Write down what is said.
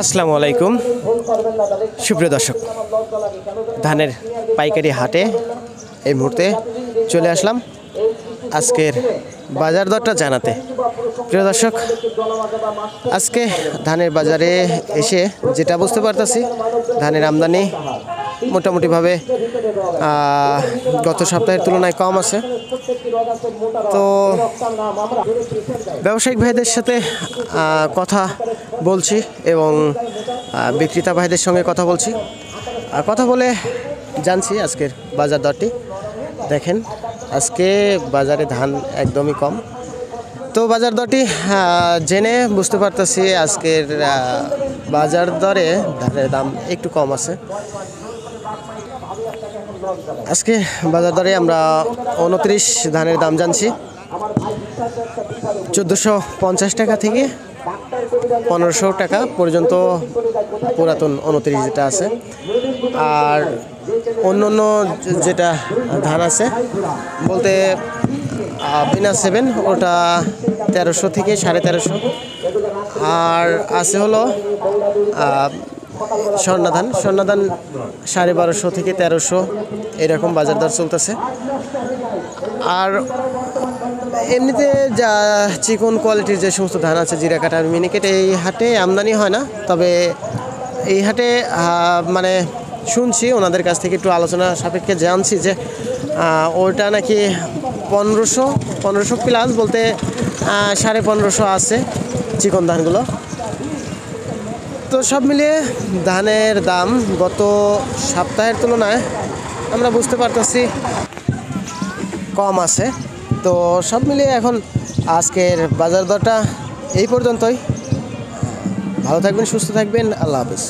আসসালামু আলাইকুম সুপ্রিয় দর্শক, ধানের পাইকারি হাটে এই মুহূর্তে চলে আসলাম আজকের বাজার দরটা জানাতে। প্রিয় দর্শক, আজকে ধানের বাজারে এসে যেটা বুঝতে পারতেছি, ধানের আমদানি মোটামুটিভাবে গত সপ্তাহের তুলনায় কম আছে। তো ব্যবসায়িক ভাইদের সাথে কথা বলছি এবং বিক্রেতা ভাইদের সঙ্গে কথা বলছি, কথা বলে জানছি আজকের বাজার দরটি। দেখেন, আজকে বাজারে ধান একদমই কম। তো বাজার দরটি জেনে বুঝতে পারতেছি আজকের বাজার দরে ধানের দাম একটু কম আছে। আজকে বাজার দরে আমরা 29 ধানের দাম জানছি 1450 টাকা থেকে 1500 টাকা পর্যন্ত পুরাতন 29 যেটা আছে। আর অন্য অন্য যেটা ধান আছে বলতে বিনা 7 ওটা 1300 থেকে 1350। আর আছে হলো স্বর্ণধান 1250 থেকে 1300 এরকম বাজার দর চলতেছে। আর এমনিতে যা চিকন কোয়ালিটির যে সমস্ত ধান আছে, জিরা কাটা মিনিকেট, এই হাটে আমদানি হয় না। তবে এই হাটে মানে শুনছি ওনাদের কাছ থেকে একটু আলোচনা সাপেক্ষে জানছি যে ওটা নাকি 1500 প্লাস, বলতে 1550 আছে চিকন ধানগুলো। তো সব মিলিয়ে ধানের দাম গত সপ্তাহের তুলনায় আমরা বুঝতে পারতেছি কম আছে। তো সব মিলিয়ে এখন আজকের বাজার দরটা এই পর্যন্তই। ভালো থাকবেন, সুস্থ থাকবেন, আল্লাহ হাফেজ।